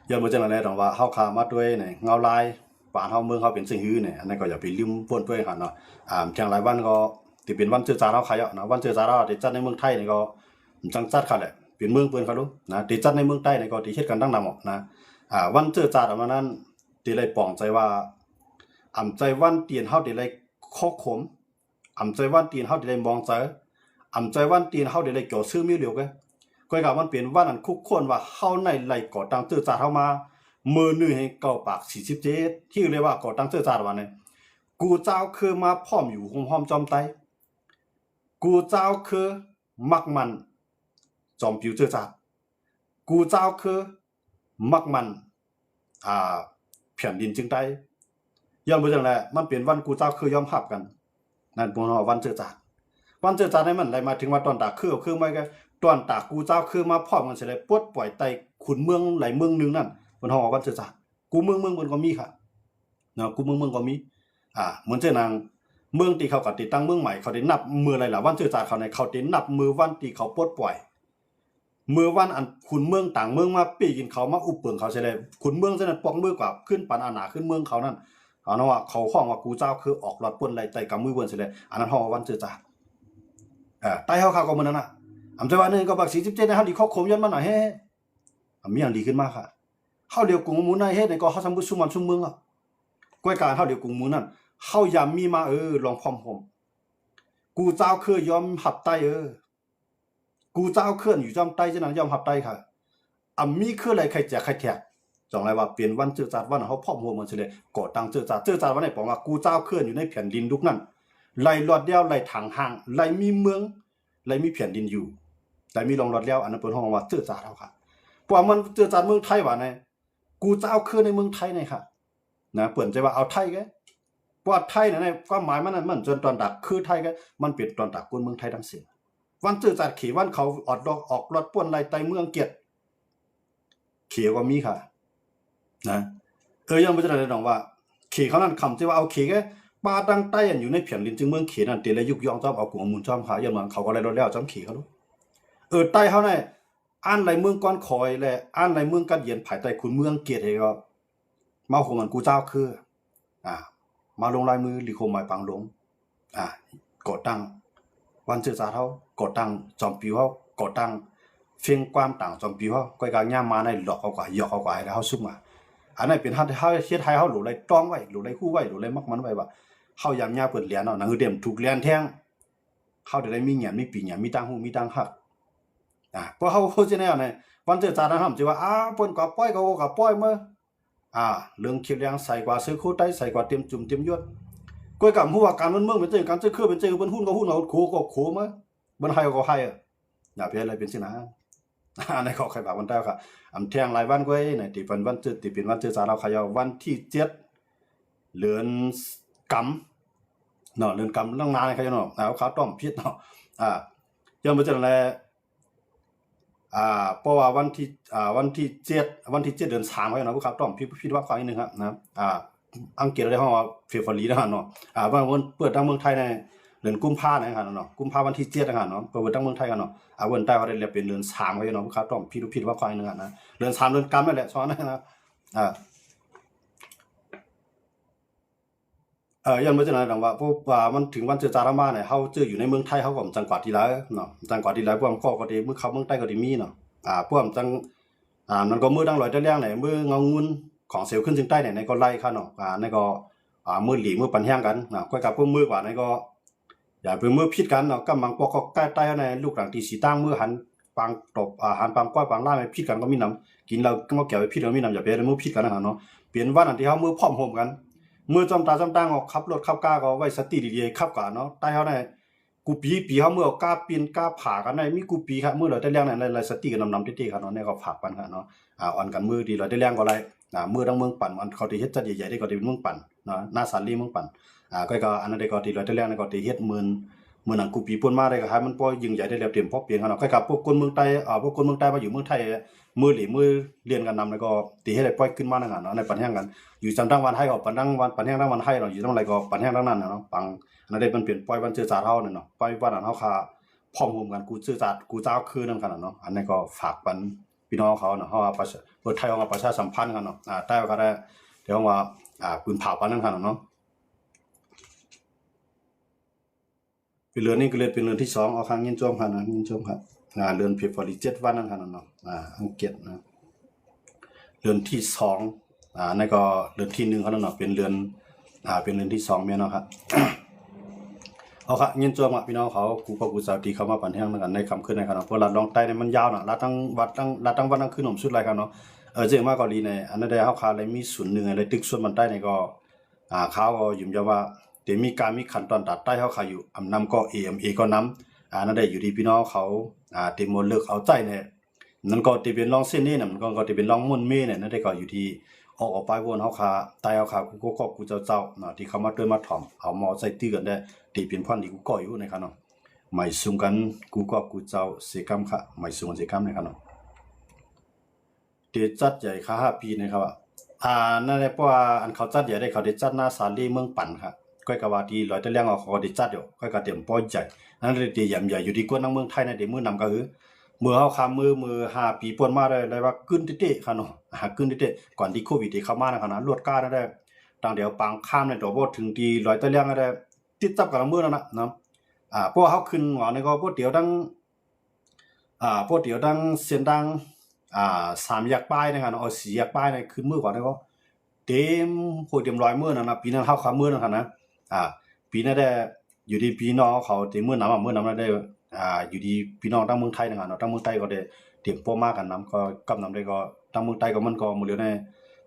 ย้อนบ่จังนั้นแหละต้องว่าเฮาข้ามาด้วยเนี่ยเงาลายป่านเฮาเมืองเฮาเป็นสิ่งฮื้อเนี่ยอันนั้นก็อย่าไปลืมป่วนด้วยค่ะเนาะแข่งหลายวันก็ที่เป็นวันเจอจาเฮาขายเนาะวันเจอจาเฮาที่จัดในเมืองไทยนี่ก็จังจัดค่ะแหละเป็นเมืองเปิ้นเขาดูนะที่จัดในเมืองใต้นี่ก็ที่เฮ็ดกันตั้งนำออกนะวันเจอจาดมานั้นที่ได้ปองใจว่าอำใจวันเตียนเฮาที่ได้ข้อขมอำใจวันเตียนเฮาที่ได้มองใจอำใจวันเตียนเฮาที่ได้จ่อซื้อมีเหลียวก็ก็มันเป็นวันอันคุกคนว่าเฮาในไหลก่อตั้งเจอจาดเฮามามือ1ให้เก้าปาก47ที่เรียกว่าก่อตั้งเจอจาดว่าเนี่ยกูเจ้าคือมาพร้อมอยู่หอมจอมไตกูเจ้าคือมักมันจอมผิวเจอจาดกูเจ้าคือมักมันแผ่นดินจึงได้ย้อนบ่จังแลมันเป็นวันกูเจ้าคือยอมรับกันนั่นบ่เนาะวันเจอจาดวันเจอจาดนี่มันได้มาถึงว่าตอนตาคือไม่ก็ตอนตากูเจ้าคือมาพร้อมกันสิได้ปลดปล่อยไต้ขุนเมืองหลายเมืองนึงนั่นเพิ่นเฮาว่าวันเจอจาดกูเมืองเพิ่นก็มีค่ะเนาะกูเมืองก็มีเหมือนเจ้านาง เมืองที่เขาก็ติดตั้งเมืองใหม่เขาได้นับมืออะไรล่ะวันเจอจ่าเขาในเขาได้นับมือวันที่เขาปลดปล่อยมือวันอันคุณเมืองต่างเมืองมาปีกินเขามาอุบเปิงเขาใช่เลยคุณเมืองเส้นนั้นปองมือกว่าขึ้นปันอาณาขึ้นเมืองเขานั่นเอาเนาะว่าเขาห้องว่ากูเจ้าคือออกรถป่นไรใจกับมือเบิ่นใช่เลยอันนั้นห้องวันเจอจ่าใต้เขาก็มือนั้นน่ะอำใจว่านึงก็บัก47นะเฮาดีข้อคมยันมาหน่อยเฮ้มีอย่างดีขึ้นมากค่ะเฮาเดียวกุงมูนในเฮ็ดในก็เฮาทำบุญซุมันซุเมืองอ่ะก้อยการเฮาเดียวกุงมูนั่นเฮายามมีมาลองพร้อมผมกูเจ้าคือยอมหับไตกูเจ้าเคลื่อนอยู่จอมไตจังนั้นยอมหับไตค่ะมีคืออะไรใครแจกใครแขกจองไรว่าเปลี่ยนวันเจอจัดวันเฮาพร้อมหัวมันสิเลยก่อตั้งเจอจัดวันไหนบอกว่ากูเจ้าเคลื่อนอยู่ในแผ่นดินลุกนั้นไล่รอดเดียวไล่ทางห่างไล่มีเมืองไล่มีแผ่นดินอยู่ไล่มีรองรอดแล้วอันนั้นเปิ้นฮ้องว่าเจอจัดเฮาค่ะเพราะมันเจอจัดเมืองไทยว่าไงกูเจ้าเคลื่อนในเมืองไทยนี่ค่ะนะเปิ้นใจว่าเอาไทยแกเพราะไทยเนี่ยในความหมายมันนั้นมันจนตอนดักคือไทยก็มันเป็นตอนดักคนเมืองไทยทั้งสิ้นวันเจอจัดขี่วันเขาอดดอกออกรถป่วนไล่ไตเมืองเกียรติเขียวก็มีค่ะนะยังบ่จะได้น้องว่าขี่เขานั่นคำที่ว่าเอาขี่แกปลาดังใต้อยู่ในแผ่นดินจึงเมืองขี่นั่นเตเลยยุกยองจอมเอากุงมูลจอมหาอย่างมันเขาก็เลยรถแล้วจอมขี่เขาดูใต้เขาเนี่ยอ่านไรเมืองก้อนคอยแหละอ่านไรเมืองกันเย็นภายใต้คุณเมืองเกียรติให้ก็มาของมันกูเจ้าคือมาลงลายมือลิโคมหมายปังลงก่อตั้งวันเจอจ่าเฮาก่อตั้งจอมปิวเฮาก่อตั้งเฟียงความต่างจอมปิวเฮาก้อยกางย่ามาในหลอกเขากว่าหยอกเขากว่าแล้วเฮาซุ่มมาอันนั้นเป็นเฮาเฮ็ดให้เฮาหลุไล่ต้องไว้หลุไล่คู่ไว้หลุไล่มักมันไว้ว่าเฮายามยาเปิดเหรียญเนาะหนังเต็มถูกเหรียญแทงเฮาได้มีเงียนมีปีเงียนมีตังหูมีตังฮักเพราะเฮาสิแนวไหนวันเจอจ่านั้นเฮาสิว่าเปิ้นก็ปล่อยก็ปล่อยมื้อเรื่องคิดเรื่องใส่กว่าซื้อคู่ใต้ใส่กว่าเตรียมจุ่มเตรียมยศก้อยกำหัวการเมืองเป็นเจอการซื้อคือเป็นเจอเป็นหุ้นก็หุ้นเอาโคก็โคมั้ยมันให้ก็ให้อย่าเป็นอะไรเป็นสินะในขอใครบากวันเต้าค่ะแทงรายวันก้อยในที่เป็นวันจุดที่เป็นวันเจอจ่าเราขยวันที่7เดือนกำเนาะเดือนกำตั้งนานเขาเนาะเอาเขาต้มพิษเนาะยังบ่จังแลเพราะว่าวันที่7เดือน3เขาเนาะผู้ขับต้อมพิษว่าควายนึงครับนะอังกฤษได้ฮ้องว่าเฟบรุรีนะเนาะว่าเปิดทางเมืองไทยในเดือนกุมภาพันธ์นะครับเนาะกุมภาพันธ์วันที่7นะครับเนาะเปิดทางเมืองไทยกันเนาะวันใต้เขาได้เรียกเป็นเดือน3เขาเนาะผู้ขับต้อมพิษว่าควายนึงนะเดือน3เดือนกำนั่นแหละซ้อนนะยันบ่จังได๋ดอกว่าเพราะว่ามันถึงวันเจอจารามาเนี่ยเฮาเจออยู่ในเมืองไทยเฮาก็จังกว่าที่หลายเนาะจังกว่าที่หลายพวกก็ดีมื้อเขาเมืองใต้ก็ดีมีเนาะพวกจังมันก็มื้อดังลอยตะแลงเนี่ยมื้อเงางุนของเสียวขึ้นถึงใต้เนี่ยในก็ไล่ค่ะเนาะในก็มื้อหลีมื้อปันแฮงกันก็กับพวกมื้อกว่าในก็อย่าเป็นมื้อผิดกันเนาะกำลังปอกก็ใต้ในลูกหลังที่สิตั้งมื้อหันปังตบหันปังก้อยปังล่าผิดกันก็มีน้ำกินแล้วก็แก้วผิดก็มีน้ำอย่าไปมื้อผิดกันนะเนาะเปลี่ยนวันอันที่เฮามื้อพร้อมโฮมกันมือจอมตาจอมตางออกขับรถขับกาก็ไว้สติดีๆขับกะเนาะใต้เฮาได้กูปีเฮาเมื่อกาปีนกาผากันได้มีกูปีครับมื้อเราได้เลี้ยงในสติกันนำๆติๆครับเนาะในก็ฝากปันครับเนาะอ่อนกันมือดีเราได้เลี้ยงก็ไรมือทั้งเมืองปั่นมันเขาที่เฮ็ดจัดใหญ่ๆได้ก็ที่เมืองปั่นเนาะหน้าสาลีเมืองปั่นก็อันนั้นได้ก็ที่เราได้เลี้ยงก็ที่เฮ็ดมื้อนั้นกูปีป่นมาได้ก็ให้มันพอยิ่งใหญ่ได้แล้วเต็มพอเปลี่ยนครับเนาะก็กับพวกคนเมืองใต้พวกคนเมืองใต้มาอยู่เมืองไทยมือหลีมือเรียนกันนำแล้วก็ตีให้ได้ปล่อยขึ้นมานั่นเนาะในปันแห่งกันอยู่จันทั้งวันให้ก็ปันทั้งวันปันแห่งทั้งวันให้เนาะอยู่ทั้งไรก็ปันแห่งทั้งนั้นเนาะปังอันนั้นได้มันเปลี่ยนปล่อยวันเจอจาเฮาเนี่ยเนาะปล่อยวันนั้นเฮาคาพร้อมรวมกันกูเจอจากูเจ้าคือนั่นกันเนาะอันนี้ก็ฝากปันพี่น้องเขาเนาะเฮาว่าเปิดไทยเฮาว่าประชาสัมพันธ์กันเนาะใต้ก็ได้เดี๋ยวว่าปืนเผาปันนั่นกันเนาะเป็นเรือนนี่ก็เลยเป็นเรือนที่2เอาครั้งยินจมครับนะยินจมครับเรือนเฟบรุรี7วันนั่นกันเนาะอังกฤษนะเรือนที่2นั่นก็เรือนที่1เขาเนาะเป็นเรือนเป็นเรือนที่2แม่เนาะครับ เอาครับยินจมพี่น้องเขากูสาวตีเขามาปั่นแห้งกันในคำขึ้นในครับเนาะเพราะลัดลองใต้เนี่ยมันยาวเนาะลัดทั้งวันทั้งคืนหนุ่มสุดไรครับเนาะเจ๋งมากกว่าลีในอันนั้นได้เฮาคาเลยมีศูนย์1อะไรตึกส่วนมันใต้เนี่ยก็เขาก็ยุ่มยาวว่าแต่มีการมีขั้นตอนตัดใต้เฮาคาอยู่อำนำก็ AMA ก็นำนั่นได้อยู่ที่พี่น้องเขาเต็มหมดเลิกเอาใจเนี่ยนั่นก็ที่เป็นรองเส้นนี้น่ะมันก็ที่เป็นรองมุ่นเมเนี่ยนั่นได้ก็อยู่ที่ออกไปวนเฮาคาใต้เฮาคากูเจ้าเนาะที่เขามาเติมมาถ่อมเอามอใส่ตื้อกันได้ที่เป็นพันที่กูก่ออยู่นะครับเนาะไม่ซุงกันกูเจ้าเสกำค่ะไม่ซุงเสกำนะครับเนาะเดจัดใหญ่ค่ะ5 ปีนะครับนั่นแหละเพราะว่าอันเขาจัดใหญ่ได้เขาได้จัดหน้าศาลเมืองปั่นครับ ก้อยกะว่าดีลอยแต่เลี้ยงเอาขอได้จัดอยู่ก้อยก็เตรียมป้อยใจอันนั้นดียำใหญ่อยู่ที่กวนทางเมืองไทยในเดมื้อนำก็คือมือเฮาคำมือ5ปีป่วนมาได้ว่ากึ้นเตะๆค่ะเนาะกึ้นเตะก่อนที่โควิดที่เข้ามานะครับนะลวดก้าได้ต่างเดี๋ยวปังข้ามในตัวบ่ถึงที่ลอยแต่เลี้ยงได้ติดจับกับมือนั่นน่ะเนาะเพราะเฮาขึ้นว่าในก็พวกเดี๋ยวดังพวกเดี๋ยวดังเสียงดัง3แยกป้ายนะครับเนาะ4แยกป้ายในขึ้นมือก่อนในก็เต็มโหเต็ม100มื้อนั่นน่ะปีนั้นเฮาข้ามมื้อนั่นค่ะนะปีนั้นได้อยู่ที่พี่น้องเขาเต็มมื้อนำมื้อนำได้อยู่ที่พี่น้องทางเมืองไทยนะครับเนาะทางเมืองไทยก็ได้เตรียมพร้อมมากันนำก็กำนำได้ก็ทางเมืองไทยก็มันก็หมดแล้วใ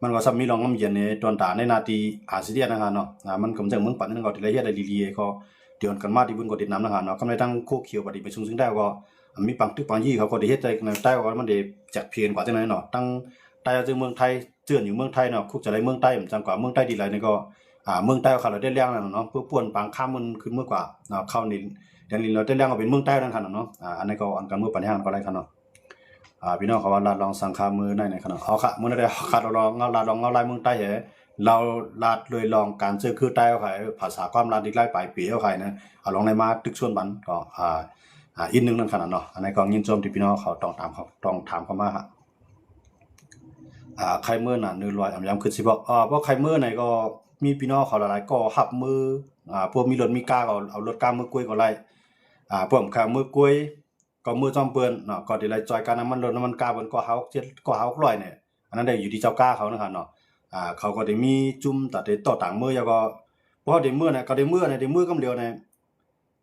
นมันก็ซ้ำมีรองน้ำเย็นในตอนตาในนาทีอาเซียนนะครับเนาะมันก็จังเมืองปันนั่นก็ที่ละเอียดได้ลีๆก็เดี๋ยวกันมาที่บุญก็ติดน้ำนะครับเนาะกำไรทั้งโคเขียวปฏิไปซึ่งได้ก็มีปังตึกปังยี่เขาก็ได้เฮ็ดใจในใต้ก็มันได้จักเพียนกว่าจังได๋เนาะตั้งใต้จึงเมืองไทยเจือนอยู่เมืองไทยเนาะคุกจะได้เมืองใต้จังกว่าเมืองใต้ดีหลายนี่ก็เมืองใต้เขาเราได้เลี้ยงนั่นเนาะเพื่อป่วนปังข้ามมันขึ้นเมื่อกว่าเนาะเข้านี่เดี๋ยวนี้เราได้เลี้ยงก็เป็นเมืองใต้นั่นคั่นเนาะอันนี้ก็อันกันเมืองปัญญาก็ได้คั่นเนาะพี่น้องเขาว่าลาดลองสังคามือในคั่นเนาะเอาค่ะมื้อนั้นได้คัดลองเงาลาดลองเงาลายเมืองใต้เหเราลาดเลยลองการเจอคือใต้เอาไผภาษาความลาดอีกหลายปลายปีเอาไผนะเอาลองในมาตึกส่วนบันก็อีกนึงนั่นคั่นเนาะอันนี้ก็ยินชมที่พี่น้องเขาต้องถามเข้ามาครับใครมื้อน่ะ100ย้ำขึ้นสิบอกเพราะใครมื้อไหนก็มีพี่น้องเขาหลายๆก็หับมือพวกมีรถมีกาก็เอารถกามือกล้วยก็ไล่พวกข้างมือกล้วยก็มือจอมเปิ้นเนาะก็ได้ไล่จอยกันน้ำมันรถน้ำมันกาบนก็เฮา7ก็เฮา600เนี่ยอันนั้นได้อยู่ที่เจ้ากาเขานะครับเนาะเขาก็ได้มีจุ่มตัดได้ต่อต่างมือแล้วก็เพราะได้มือเนี่ยก็ได้มือเนี่ยได้มือกำเดียวเนี่ย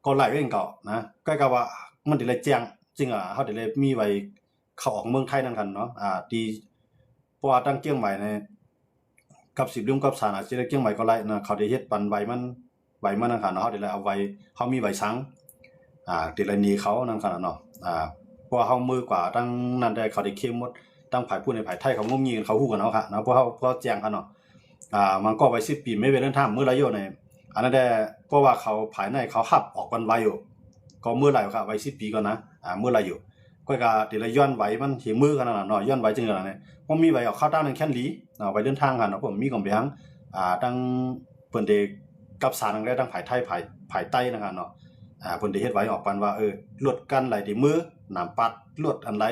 ก็ไล่ไว้เองเก่านะใกล้กับว่ามันได้ไล่แจ้งจริงเฮาได้เลยมีไว้เข้าออกเมืองไทยนั่นคั่นเนาะที่เพราะว่าตั้งเกียงใหม่เนี่ยกับ10เดือนกับสารอาจจะได้เกียงใหม่ก็ไล่นะเขาได้เฮ็ดปันใบมันนั่นคั่นเนาะเฮาได้เลยเอาไว้เฮามีใบสังติละนีเขานั่นคั่นเนาะเพราะว่าเฮามือกว่าตั้งนั้นได้เขาได้เข้มหมดตั้งภายผู้ในภายไทยเขางมงีเขาฮู้กันเนาะค่ะนะเพราะเฮาแจ้งคั่นเนาะมันก็ไว้10ปีไม่เป็นเรื่องทางมื้อละโยในอันนั้นได้เพราะว่าเขาภายในเขาหับออกวันไว้อยู่ก็มื้อละครับไว้10ปีก่อนนะมื้อละอยู่ก็ติละย้อนไว้มันสิมือกันนั่นน่ะเนาะย้อนไว้จังซั่นน่ะบ่มีไว้เอาเข้าตั้งในแค่นหลีไว้เดินทางคั่นเนาะผมมีของไปหังตั้งเปิ้นได้กับสารนั่นได้ทั้งภายไทยภายใต้นะครับเนาะเพิ่นได้เฮ็ดไว้ออกปันว่าลดกันไหลที่มือน้ำปัดลดอันไหล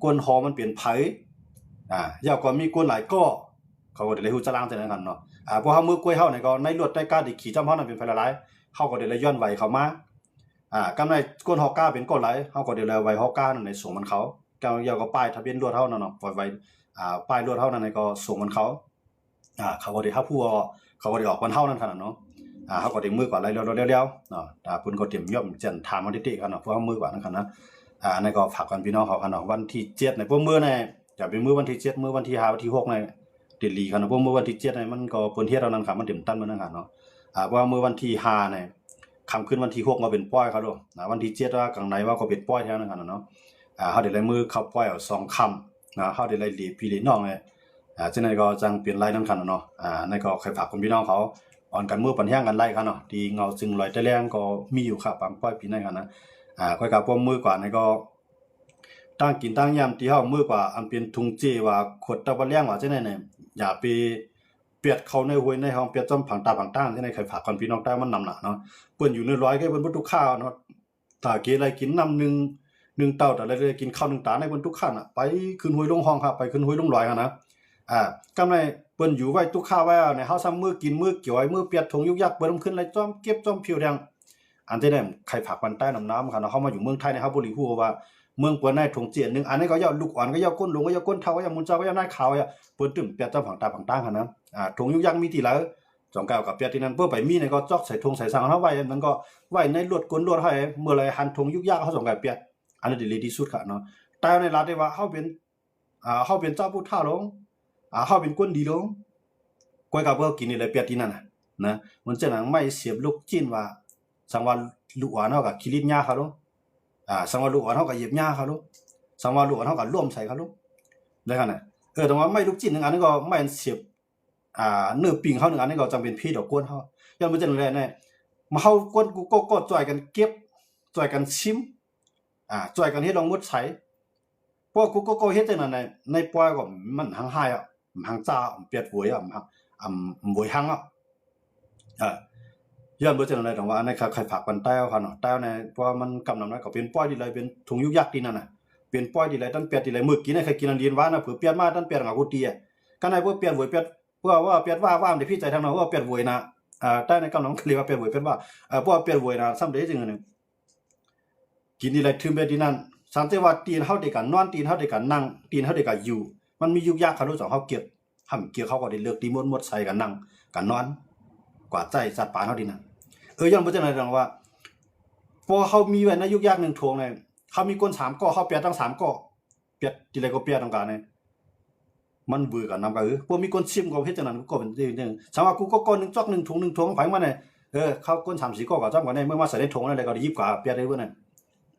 กวนหอมันเปลี่ยนไผยาวกว่ามีกวนหลายก็เขาก็ได้เลยฮู้จะล้างจังนั้นคั่นเนาะเพราะเฮามือกล้วยเฮานี่ก็ในลวดใต้กาที่ขี่จ้ำเฮานั่นเป็นไผละหลายเฮาก็ได้เลยย้อนไว้เข้ามากำในกวนฮอกาเป็นก้นหลายเฮาก็ได้เลยไว้ฮอกานั่นในส่งมันเขายาวก็ป้ายทะเบียนรถเฮานั่นเนาะปล่อยไว้ป้ายรถเฮานั่นนี่ก็ส่งมันเขาเขาก็ได้ฮับผู้เขาก็ได้ออกวันเฮานั่นคั่นเนาะเขาก็ได้มือกว่าไรเร็วๆเนาะเพิ่นก็เตรียมย่อมจันถามมาติๆกันเนาะเพราะเฮามือกว่านั่นคั่นนะอันนั้นก็ฝากกันพี่น้องเขาคั่นเนาะวันที่7ในพวกมื้อนี่จะเป็นมื้อวันที่7มื้อวันที่5วันที่6ในติลีคั่นเนาะพวกมื้อวันที่7นี่มันก็เพิ่นเฮ็ดเอานั่นครับมันเต็มตันมื้อนั่นคั่นเนาะเพราะว่ามื้อวันที่5นี่ค่ำคืนวันที่6ก็เป็นป้อยเขาโดวันที่7ว่ากลางในว่าก็เป็นป้อยแท้นั่นคั่นเนาะเฮาได้ไล่มือเข้าป้อยเอา2ค่ำเฮาได้ไล่หลีพี่หลีน้องนี่จังได๋ก็จังเปลี่ยนไล่นั่นคั่นเนาะนั่นก็ใครฝากคุณพี่น้องเขาอ่อนกันมือปันแห้งกันไล่คั่นเนาะที่เงาจึงลอยแต่แรงก็มีอยู่ครับปังป้อยปีนั้นคั่นนะค่อยกับพวกมือกว่านี่ก็ตั้งกินตั้งยามที่เฮามือกว่าอันเป็นทุงเจว่าขดตะบ่แรงว่าจังได๋เนี่ยอย่าไปเปียดเข้าในห้วยในห้องเปียดจอมผังตาผังตั้งจังได๋ใครฝากคนพี่น้องได้มันนำน่ะเนาะเปิ้นอยู่ใน100ก็เปิ้นบ่ทุกข้าวเนาะถ้าเกอะไรกินน้ำ1เต้าแต่ละเลยกินข้าว1ตาในเปิ้นทุกข้าวน่ะไปขึ้นห้วยลงห้องครับไปขึ้นห้วยลงลอยคั่นนะกำไรเปิ้นอยู่ไว้ทุกข้าวไว้ในเฮาซ้ำมือกินมือเกี่ยวไว้มือเปียดทงยุกยักเปิ้นขึ้นไล่จ้อมเก็บจ้อมผิวแดงอันที่ได้ใครฝากปันใต้น้ำคั่นเนาะเฮามาอยู่เมืองไทยเนี่ยเฮาบ่รู้ฮู้ว่าเมืองปวนในทงเจียนนึงอันนี้ก็ยอลูกอ่อนก็ยอก้นลงก็ยอก้นเฒ่าก็ยอมุนเจ้าก็ยอหน้าขาวเปิ้นตึ้มเปียดจอมผังตาผังตั้งคั่นนะทงยุกยักมีที่หลายจองก้าวกับเปียดที่นั้นเปิ้นไปมีนี่ก็จอกใส่ทงใส่สังเฮาไว้มันก็ไว้ในลวดกลลวดให้เมื่อไรหันทงยุกยักเฮาสองกับเปียดอันนี้ดีที่สุดค่ะเนาะแต่ในรัฐได้ว่าเฮาเป็นเจ้าผู้ท่าลงเฮาเป็นคนดีลงก้อยกับเปิ้นกินนี่เลยเปียดที่นั่นน่ะนะมันจะหนังไม่เสียบลูกจิ้นว่าสังว่าลูกอ่อนเฮาก็คิรินยาเขาลงสังว่าลูกอ่อนเฮาก็เหยียบหญ้าเขาลูกสังว่าลูกอ่อนเฮาก็ร่วมใส่เขาลูกได้คั่นน่ะแต่ว่าไม่ลูกจิ้นนึงอันนี้ก็ไม่เสียบเนื้อปิ้งเขานึงอันนี้ก็จำเป็นพี่ดอกกวนเฮาย้อนมันจังได๋แน่มาเฮากวนกูก็จ่อยกันเก็บจ่อยกันชิมจ่อยกันเฮ็ดลองมุดใส่พวกกูก็เฮ็ดจังนั้นในปอยก็มันหังหายหังจ้าเปียดหวยหวยหัง ย้อนบ่จังได๋ดอกว่าในใครฝากปันแต้วค่ะเนาะแต้วในเพราะมันกำนำนั้นก็เป็นป้อยดีเลยเป็นถุงยุกยักษ์ที่นั่นน่ะเป็นป้อยดีเลยตั้นเปียดดีเลยมื้อกินให้ใครกินอันเรียนว่านะเผื่อเปียดมาตั้นเปียดงากูตีกันให้บ่เปียดหวยเปียดเพื่อว่าเปียดว่าได้พี่ใจทางเนาะว่าเปียดหวยนะใต้ในกำนำเรียกว่าเปียดหวยเปียดว่าเพราะว่าเปียดหวยนะซ้ำได้จึงนึงกินดีเลยถึงเบ็ดที่นั่นสังเกตว่าตีนเฮาได้กันนอนตีนเฮาได้กันนั่งตีนเฮาได้กันอยู่มันมียุกยักษ์เขารู้จักเฮาเกียรติห่ำเกียรติเขาก็ได้เลือกตีมดใส่กันนั่งกันนอนกว่าใจสัตว์ป่าเฮาดีนั่นย้อนบ่จังได๋ดอกว่าพอเขามีไว้ในยุคยาก1ทวงเนี่ยเขามีก้น3ก้อเขาเปียดตั้ง3ก้อเปียดทีไรก็เปียดต้องการเนี่ยมันเบื่อกันนำกันพวกมีก้นชิมก็เฮ็ดจังนั้นก็เป็นนึงสมว่ากูก็ก้อน1จอก1ถุง1ทวงไผมาเนี่ยเขาก้น3 4ก้อก็จำกันได้เมื่อมาใส่ในถุงนั่นเลยก็ได้ยิบกว่าเปียดได้เบิ่นนั่น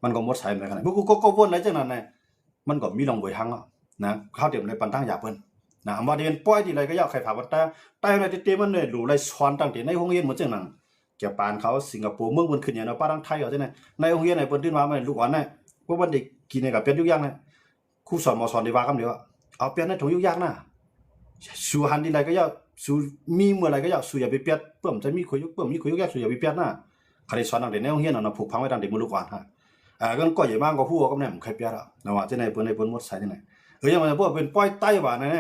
มันก็หมดใส่เหมือนกันพวกกูก็วนอะไรจังนั้นเนี่ยมันก็มีลองบ่หังนะเขาเดี๋ยวในปันตั้งอยากเพิ่นนะว่าเดินปล่อยทีไรก็อยากใครพาบ่แต่ในเต็มมันเนี่ยรู้ไรสอนตั้งแต่ในโรงเรียนหมดจังนั้นเกี่ยวปานเขาสิงคโปร์เมืองมันขึ้นอย่างเนาะป้าทางไทยเอาจังได๋ในโรงเรียนไหนเปิ้นตื่นมามันลูกอ่อนน่ะพวกมันเด็กกินนี่ก็เป็นอยู่อย่างน่ะครูสอนมสอนได้ว่าคำเดียวเอาเปลี่ยนในถุงอยู่อย่างน่ะสู้หันดีไรก็อย่าสู้มีเมื่อไรก็อย่าสู้อย่าไปเปลี่ยนเปิ้มจะมีคุยอยู่เปิ้มมีคุยอยู่อย่าสู้อย่าไปเปลี่ยนน่ะใครสอนตั้งแต่ในโรงเรียนน่ะผูกพังไว้ตั้งแต่มื้อลูกอ่อนฮะก็อย่ามาก็ฮู้ก็แม่นใครเปลี่ยนอ่ะนะว่าจังได๋เปิ้นหมดใส่จังได๋ยังมันพวกเป็นปล่อยไต้ว่านั่น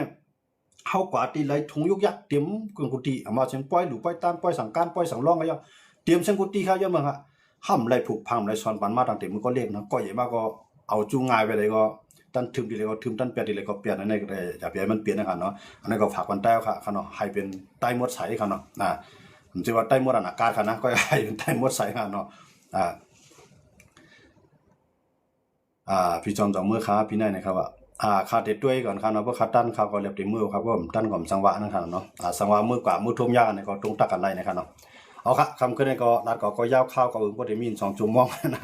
เฮากว่าตีไรถุงยุกยักเต็มกึ่งกุฏิเอามาเช่นปล่อยหรือปล่อยตามปล่อยสังการปล่อยสังร้องก็อย่าเตรียมเช่นกุฏิครับย่อมึงฮะห้ำไรผูกพังไรสอนปันมาตั้งแต่มึงก็เรียกนะก็อย่ามาก็เอาจูงง่ายไปเลยก็ตั้นทึมดีเลยก็ทึมตั้นเปียดีเลยก็เปลี่ยนอันนี้ก็ได้อย่าเปลี่ยนมันเปลี่ยนนะครับเนาะอันนี้ก็ฝากวันแต้วค่ะเนาะให้เป็นใต้มดใสค่ะเนาะผมจะว่าใต้มดอากาศค่ะนะก็ให้เป็นใต้มดใสค่ะเนาะพี่จอมจองมือค้าพี่นายนะครับว่าขาดเด็ดด้วยก่อนครับเนาะเพราะขาดตั้นครับก็เล็บติมือครับว่าผมตั้นก่อมสังวะนะครับเนาะสังวะมือกว่ามือทุ่มยากเนี่ยก็ตรงตักกันไรนะครับเนาะเอาครับคำขึ้นก็รัดก็ยาวข้าวก็บ่ได้มี2ชั่วโมงนะ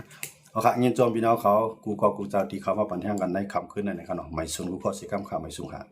เอาครับยินจอมพี่น้องเขากูจะตีเขามาปันแห่งกันในคำขึ้นนั่นนะครับเนาะไม่สูงกูพอสิคำข่าวไม่สูงครับ